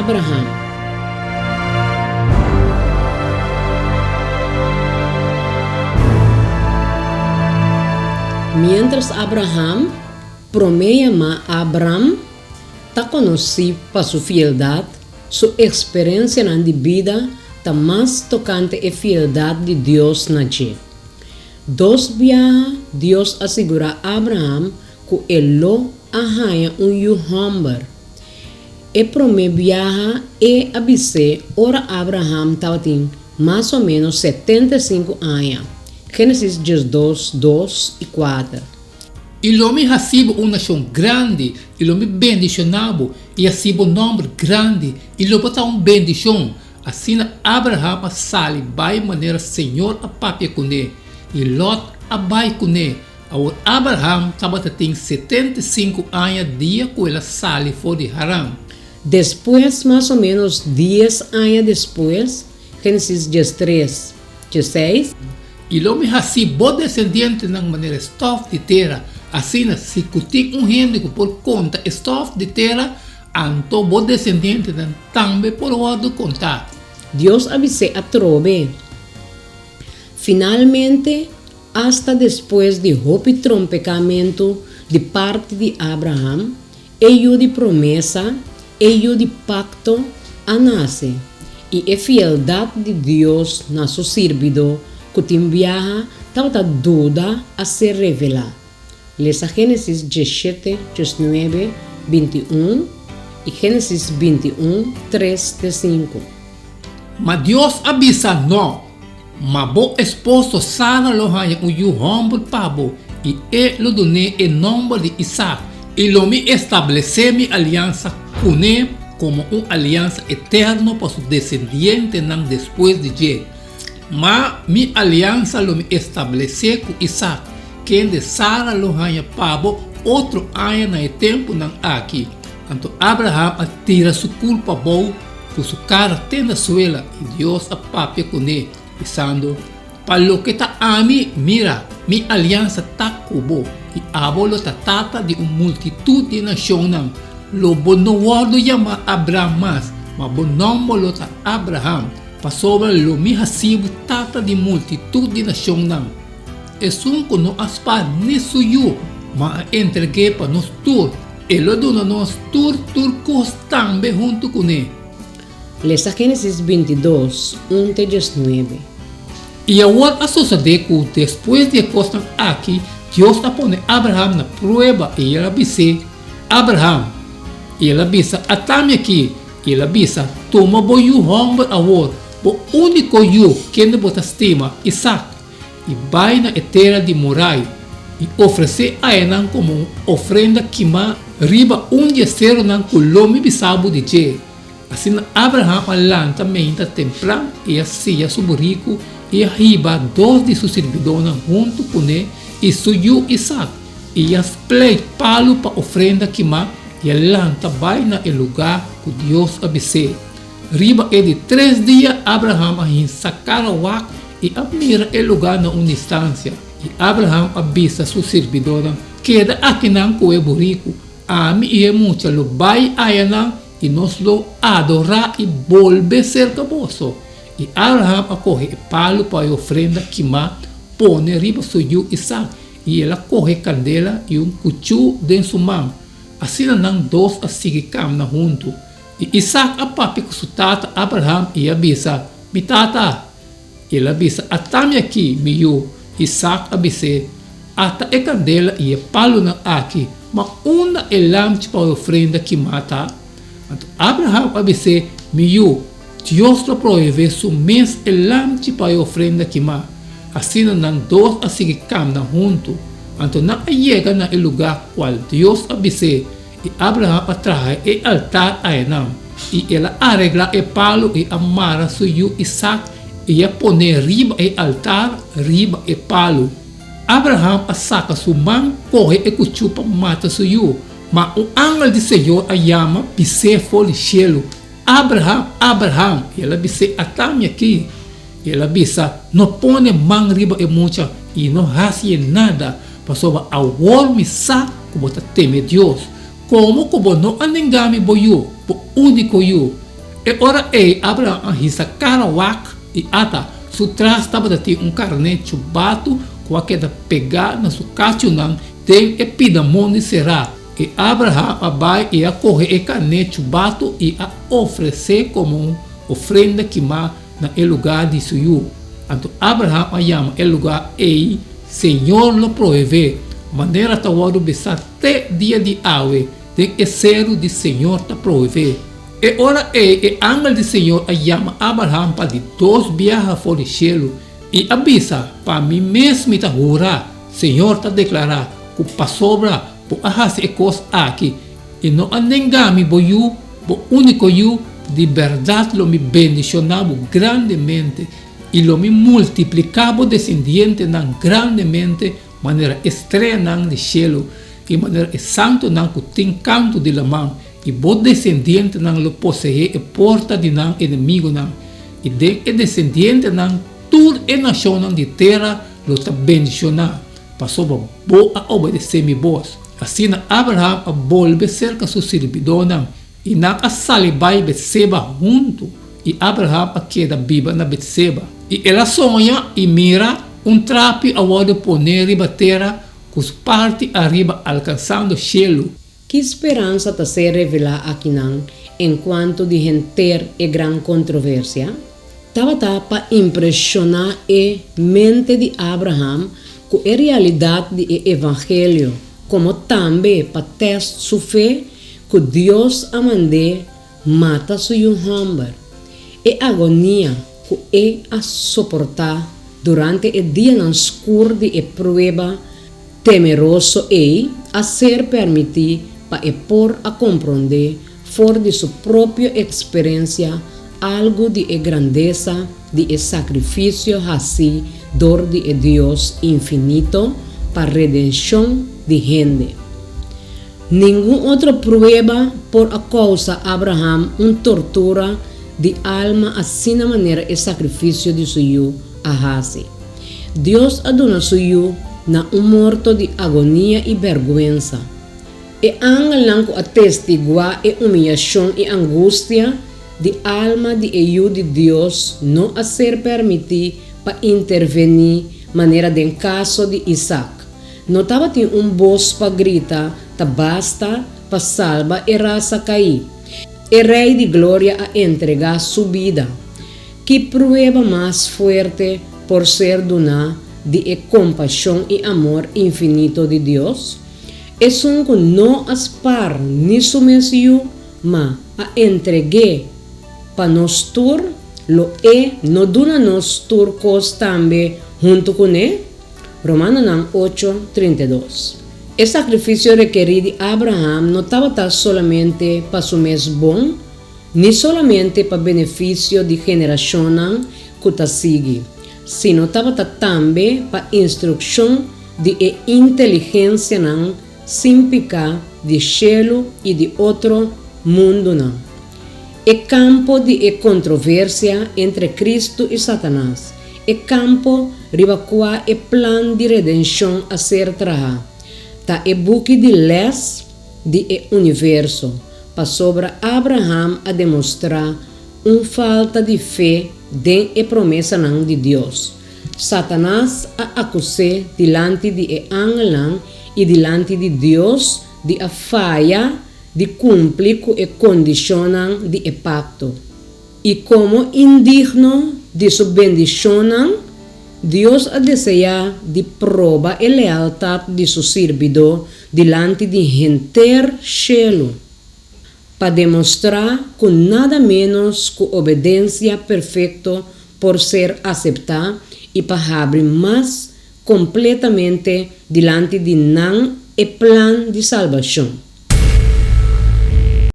Abraham. Mientras Abraham promete a Abraham, está conhecido por sua fidelidade, sua experiência na vida está mais tocante a fidelidade de Deus na gente. Dos viajes, Deus assegura a Abraham que ele arranha humber. E promete viajar e avisar, ora Abraham estava mais ou menos 75 anos. Gênesis 12, 2 e 4. E o homem recebe uma nação grande, e o homem bendicionado, e recebe um número grande, e o botar uma bendição. Assim, Abraham sale, vai maneira Senhor a papia com ele, e Lot a vai com ele. Abraham estava tem 75 anos dia que ele sale fora de Haran. Depois, mais ou menos 10 anos depois, Gênesis 13, 16. E o homem recebe o descendente na maneira estofa de terra. Assim, se cutir reino por conta estofa de terra, então o descendente também por outro contar. Deus avisa a Trobe. Finalmente, hasta depois de roupa e trompecamento de parte de Abraham, e de promessa, e de pacto, a nasce. E a fidelidade de Deus na seu servidor, que te enviaja, estava dúvida a ser revelada. Lesa Gênesis 17, 19, 21 e Gênesis 21, 3 de 5. Mas Deus avisa não. Mas o esposo Sara lo hanya o humble pabo e ele doné em nome de Isaac. E lo me estabelece mi aliança com ele como uma aliança eterna para seu descendente depois de ele. Mas mi aliança lo me estabelece com Isaac, quem de Sara lo hanya pabo outro ano no tempo aqui. Então Abraham tira sua culpa boa, por sua cara tenda suela e Deus a papia com ele, pensando, para lo que está a mim, mira, mi aliança está cubo e abolo ta tata de uma multitud de nações. Lo bono wado chama Abraham mas bom nome lo ta Abraham. Sobre lo mi hasibu tata de multitud de nações. É que não aspar nisso eu, mas entreguei para nós tur. Ele dona nós tur também junto com ele. Lesa Gênesis 22, 1 de 19. E agora sucede que depois de costar aqui, Deus está pondo Abraham na prova e ele avisa Abraham. E ele avisa atame aqui. E ele avisa toma o homem agora. O único eu que não bota estima, Isaac, e vai na terra de Morai e oferecer a ele como uma ofrenda que riba terceiro na colome bisabo de Je. Assim Abraham alanta menta temprano e assim sobre rico e riba dois de seus servidores junto com ele e suyo Isaac e as play palo para ofrenda que e alanta vai na lugar que Deus avisou. Riba é de 3 dias, Abraham a sacar o ar e admira o lugar na uma instância. E Abraham avisa seu servidor, queda aqui não com o burrico, a mim e muito lo vai a ela e nos lo adorar e volver cerca boso. E Abraham acorre o palo para a ofrenda que põe riba suyo Isaac e ela corre candela e cuchu dentro sua mão. Assim não dois a seguir caminhando junto. E Isaac a papi com sua tata Abraham e avisa, mi tata. Ele avisa, atame aqui, meu. Isaac avisa, ata e candela e palo na aqui, mas uma é lâmpada para a ofrenda que mata. Então Abraham avisa, meu, Deus lo provee su mês e lâmpada para a ofrenda que mata. Assim não dois a seguir caminhando junto. Então não chega na lugar qual Deus avisa. E Abraham atrai o altar a Enam. E ela arregla o palo e amarra suyo Isaac e a põe riba o altar, riba o palo. Abraham saca sua mão, corre e cuchupa mata suyo. Mas o ángel do Senhor a chama, pise fora do cielo. Abraham, Abraham. E ela disse, atame aqui. E ela disse, não põe mão riba e mucha e não hace nada. Passou a me sa como teme Deus. Como não anengami boyo, o único eu, E ora Abraham hisa karawak e ata su tras taba dati carne chubato com aquela pegar na su cachunan tem epidamone será. E Abraham abai e a correr e carne chubato e a oferecer como ofrenda queimar na lugar de suyo. Então Abraham chama o lugar Senhor lo provee, maneira tawado besar te dia de ave, tem cero de Senhor ta provee. E ora ángel de Senhor chama Abraham para de dois viajar fora do cielo e avisa para mim mesmo ta jurar, Senhor ta declarar que pa sobra por ahas e cos aqui e não anengami boyu, bo único you de verdade lo me bendicionavo grandemente e lo me multiplicavo descendiente nan grandemente maneira estreia nan de cielo e maneira santo nan que tem canto de la mão e bo descendiente nan lo possee e porta de nan inimigo nan e de descendiente nan tur e nação nan de terra lo ta bendicionar passou bo a obedecer mi voz assim Abraham a volve cerca su servidor nan e na a salibai Betseba junto e Abraham a queda viva na Betseba e ela sonha e mira trapi a wado poner riba terra com parte arriba alcançando o cielo. Que esperança está ser revelada aqui não, enquanto de gente e grande controvérsia? Estava para impressionar a mente de Abraham com a realidade do evangelho, como também para testar sua fé que Deus a mande mata seu hambar. E agonia que a suportar durante o dia não escuro de prova temeroso a ser permitido para por a compreender fora de sua própria experiência algo de grandeza de sacrifício assim dor de Deus infinito para redenção de gente. Nenhuma outra prova por a causa Abraham tortura de alma assim na maneira e sacrifício de suyo a hace. Deus adona suyo na morto de agonia e vergonha. E angel lang ko atestigua e humilhação e angústia de alma de eu de Deus não a ser permitido para intervenir maneira de caso de Isaac. Notava tem voz para gritar, ta basta para salva e raça cair. E rei de glória a entregar sua vida. Que prueba mais forte por ser dona de compaixão e amor infinito de Deus? É um que não aspar nisso mesmo, mas a entregue para nós tur, lo no duna nós tur cos também junto com ele. Romanos 8:32. O sacrifício requerido de Abraham não estava solamente para seu mês bom, nem solamente para benefício de geração que está sigue, sino estava também para instrução de inteligência sem picar de cielo e de outro mundo. O campo de controvérsia entre Cristo e Satanás. O campo riba qual o plano de redenção a ser trabalhado. Tá e buque de les de universo para sobre Abraham a demonstrar falta de fé de promessa de Deus. Satanás a acusar diante de angelan e diante de Deus de a falha de cumprir com a condição de pacto. E como indigno de sua bendição, Deus a deseja de prova e lealtade de seu servidor diante de gente cielo, para demonstrar com nada menos que obediência perfeita por ser aceitado e para abrir mais completamente diante de nan e plano de salvação.